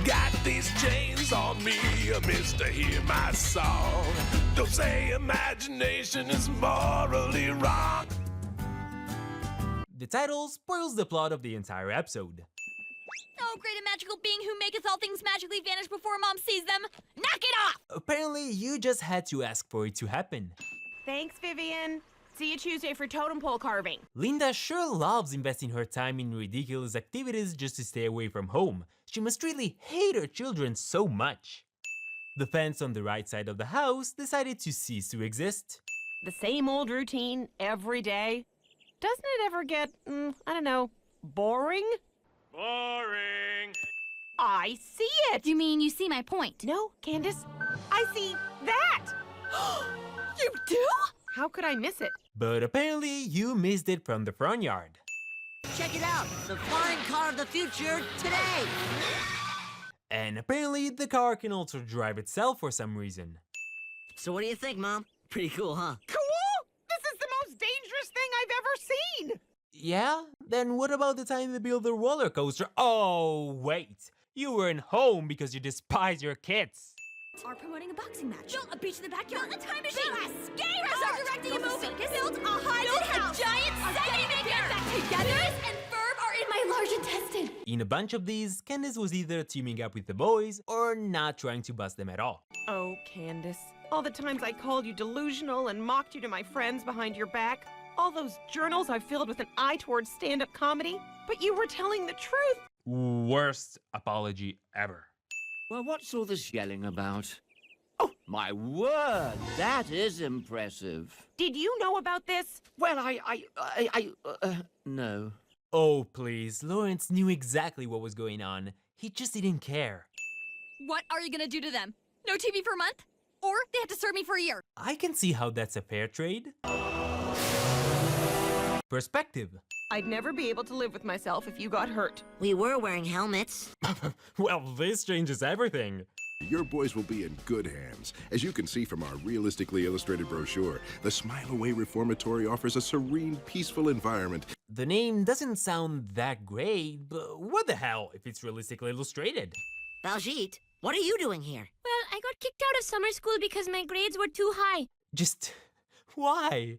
Got these chains on me, mister, hear my song. Don't say imagination is morally wrong. The title spoils the plot of the entire episode. Oh, great and magical being who maketh all things magically vanish before Mom sees them. Knock it off! Apparently, you just had to ask for it to happen. Thanks, Vivian. See you Tuesday for totem pole carving. Linda sure loves investing her time in ridiculous activities just to stay away from home. She must really hate her children so much. The fence on the right side of the house decided to cease to exist. The same old routine every day. Doesn't it ever get, I don't know, boring? Boring. I see it. You mean you see my point? No, Candace, I see that. You do? How could I miss it? But apparently, you missed it from the front yard. Check it out, the flying car of the future today. And apparently, the car can also drive itself for some reason. So what do you think, Mom? Pretty cool, huh? Cool? This is the most dangerous thing I've ever seen. Yeah? Then what about the time they built the roller coaster? Oh, wait. You weren't home because you despise your kids. Are promoting a boxing match. Built a beach in the backyard. Built a time machine. Built a skate park. Are directing a movie. Built a haunted house. Built a giant setting maker. Back together. Phineas and Ferb are in my large intestine. In a bunch of these, Candace was either teaming up with the boys or not trying to bust them at all. Oh, Candace. All the times I called you delusional and mocked you to my friends behind your back. All those journals I filled with an eye towards stand-up comedy. But you were telling the truth. Worst apology ever. Well, what's all this yelling about? Oh, my word, that is impressive. Did you know about this? Well, no. Oh, please, Lawrence knew exactly what was going on. He just didn't care. What are you gonna do to them? No TV for a month? Or they have to serve me for a year? I can see how that's a fair trade. Perspective. I'd never be able to live with myself if you got hurt. We were wearing helmets. Well, this changes everything. Your boys will be in good hands. As you can see from our realistically illustrated brochure, the Smile Away Reformatory offers a serene, peaceful environment. The name doesn't sound that great, but what the hell if it's realistically illustrated? Baljeet, what are you doing here? Well, I got kicked out of summer school because my grades were too high. Just, why?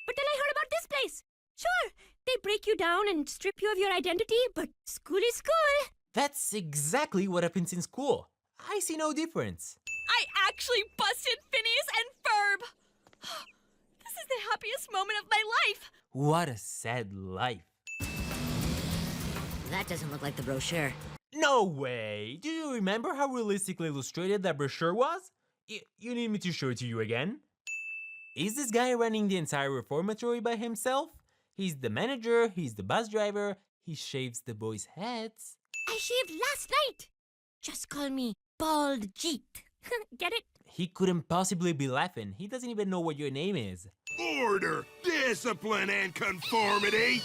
But then I heard about this place. Sure, they break you down and strip you of your identity, but school is school. That's exactly what happens in school. I see no difference. I actually busted Phineas and Ferb! This is the happiest moment of my life! What a sad life. That doesn't look like the brochure. No way! Do you remember how realistically illustrated that brochure was? You need me to show it to you again? Is this guy running the entire reformatory by himself? He's the manager, he's the bus driver, he shaves the boys' heads. I shaved last night. Just call me Bald Jeet. Get it? He couldn't possibly be laughing. He doesn't even know what your name is. Order, discipline, and conformity.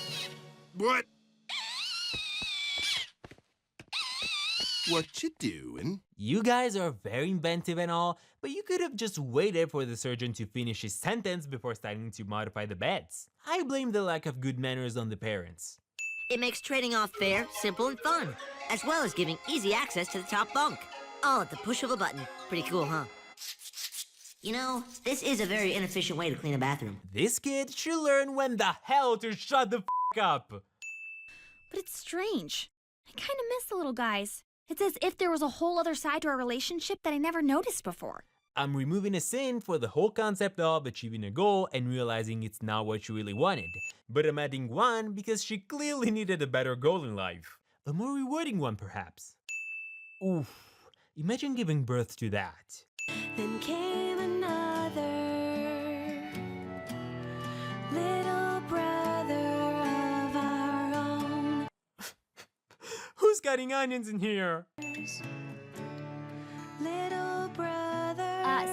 What? What you doing? You guys are very inventive and all, but you could have just waited for the surgeon to finish his sentence before starting to modify the beds. I blame the lack of good manners on the parents. It makes trading off fair, simple, and fun, as well as giving easy access to the top bunk. All at the push of a button. Pretty cool, huh? You know, this is a very inefficient way to clean a bathroom. This kid should learn when the hell to shut the f up. But it's strange. I kinda miss the little guys. It's as if there was a whole other side to our relationship that I never noticed before. I'm removing a sin for the whole concept of achieving a goal and realizing it's not what you really wanted. But I'm adding one because she clearly needed a better goal in life. A more rewarding one, perhaps. Oof, imagine giving birth to that. Then came another little brother of our own. Who's cutting onions in here? Little brother.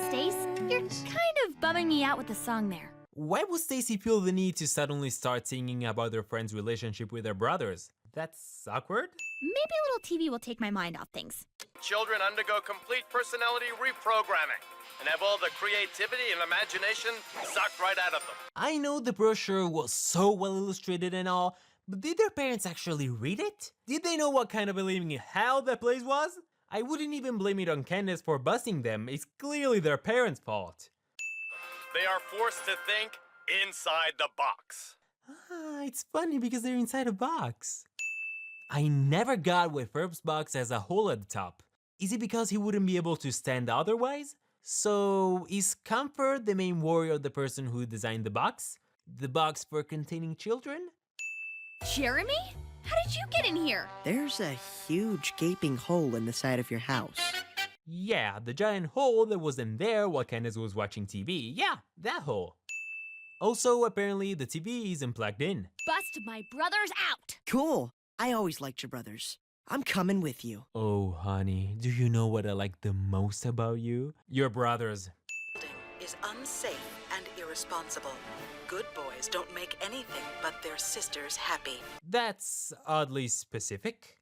Stace, you're kind of bumming me out with the song there. Why would Stacy feel the need to suddenly start singing about her friend's relationship with her brothers? That's awkward? Maybe a little TV will take my mind off things. Children undergo complete personality reprogramming and have all the creativity and imagination sucked right out of them. I know the brochure was so well illustrated and all, but did their parents actually read it? Did they know what kind of a living hell that place was? I wouldn't even blame it on Candace for busting them, it's clearly their parents' fault. They are forced to think inside the box. It's funny because they're inside a box. I never got why Ferb's box has a hole at the top. Is it because he wouldn't be able to stand otherwise? So, is comfort the main worry of the person who designed the box? The box for containing children? Jeremy? How did you get in here? There's a huge gaping hole in the side of your house. Yeah, the giant hole that wasn't there while Candace was watching TV. Yeah, that hole. Also, apparently the TV isn't plugged in. Bust my brothers out! Cool. I always liked your brothers. I'm coming with you. Oh, honey, do you know what I like the most about you? Your brothers. Is unsafe and irresponsible. Good boys don't make anything but their sisters happy. That's oddly specific.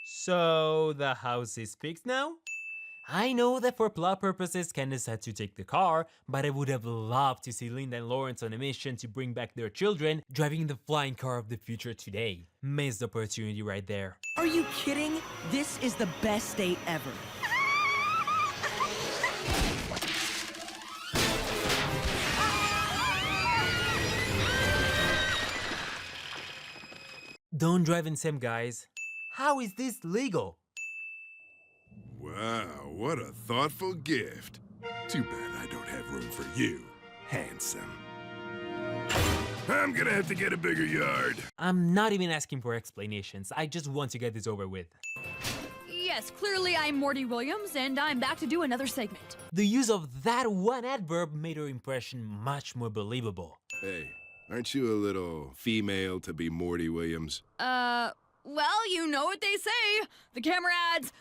So, the house is fixed now? I know that for plot purposes, Candace had to take the car, but I would have loved to see Linda and Lawrence on a mission to bring back their children, driving the flying car of the future today. Missed opportunity right there. Are you kidding? This is the best date ever. Don't drive in sim, guys. How is this legal? Wow, what a thoughtful gift. Too bad I don't have room for you, handsome. I'm gonna have to get a bigger yard. I'm not even asking for explanations. I just want to get this over with. Yes, clearly I'm Morty Williams, and I'm back to do another segment. The use of that one adverb made her impression much more believable. Hey, aren't you a little female to be Morty Williams? Well, you know what they say. The camera adds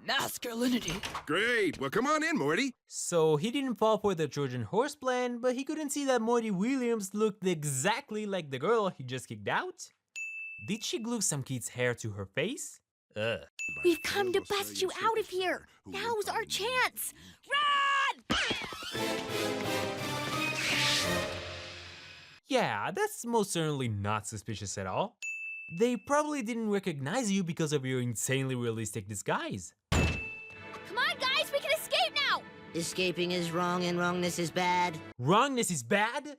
masculinity. Great, well come on in, Morty. So he didn't fall for the Trojan horse plan, but he couldn't see that Morty Williams looked exactly like the girl he just kicked out? Did she glue some kid's hair to her face? Ugh. We've come to bust you out of here. Now's our chance. Run! Yeah, that's most certainly not suspicious at all. They probably didn't recognize you because of your insanely realistic disguise. Come on, guys, we can escape now! Escaping is wrong and wrongness is bad. Wrongness is bad?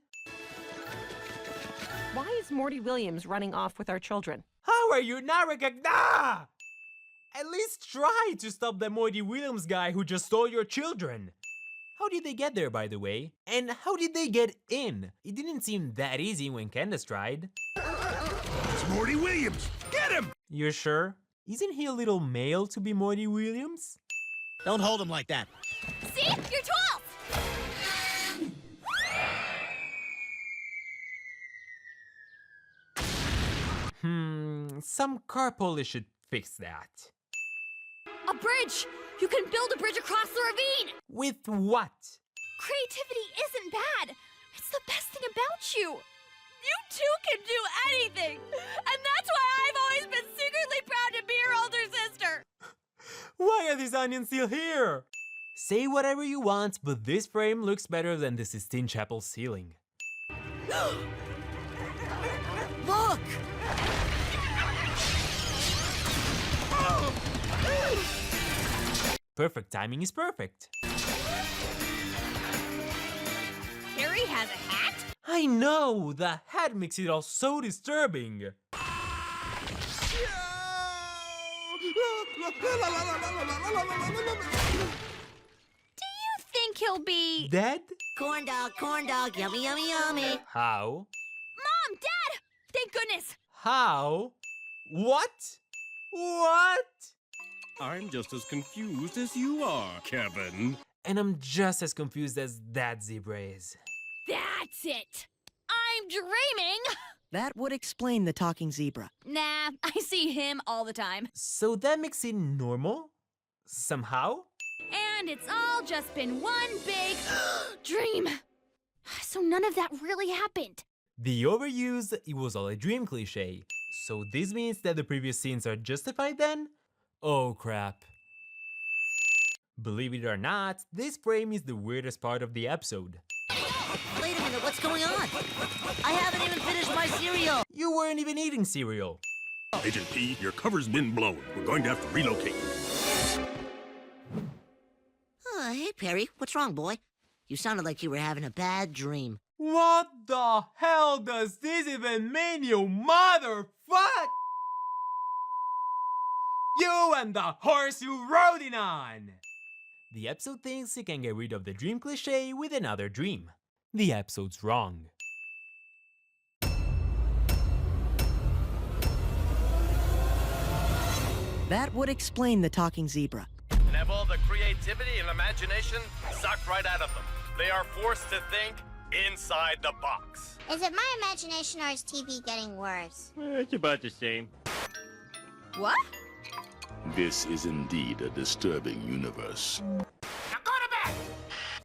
Why is Morty Williams running off with our children? How are you not recognized? At least try to stop the Morty Williams guy who just stole your children. How did they get there, by the way? And how did they get in? It didn't seem that easy when Candace tried. It's Morty Williams! Get him! You're sure? Isn't he a little male to be Morty Williams? Don't hold him like that. See? You're 12! Some car polish should fix that. A bridge! You can build a bridge across the ravine! With what? Creativity isn't bad. It's the best thing about you. You two can do anything. And that's why I've always been secretly proud to be your older sister. Why are these onions still here? Say whatever you want, but this frame looks better than the Sistine Chapel ceiling. Look! Perfect timing is perfect. Harry has a hat? I know! The hat makes it all so disturbing. Do you think he'll be... Dead? Corn dog, yummy, yummy, yummy. How? Mom! Dad! Thank goodness! How? What? What? I'm just as confused as you are, Kevin. And I'm just as confused as that zebra is. That's it! I'm dreaming! That would explain the talking zebra. Nah, I see him all the time. So that makes it normal? Somehow? And it's all just been one big dream. So none of that really happened. The overuse, it was all a dream cliche. So this means that the previous scenes are justified then? Oh crap. Believe it or not, this frame is the weirdest part of the episode. Wait a minute, what's going on? I haven't even finished my cereal. You weren't even eating cereal. Agent P, your cover's been blown. We're going to have to relocate. Hey, Perry, what's wrong, boy? You sounded like you were having a bad dream. What the hell does this even mean, you motherfuck? You and the horse you rode in on! The episode thinks he can get rid of the dream cliché with another dream. The episode's wrong. That would explain the talking zebra. And have all the creativity and imagination sucked right out of them. They are forced to think inside the box. Is it my imagination or is TV getting worse? It's about the same. What? This is indeed a disturbing universe.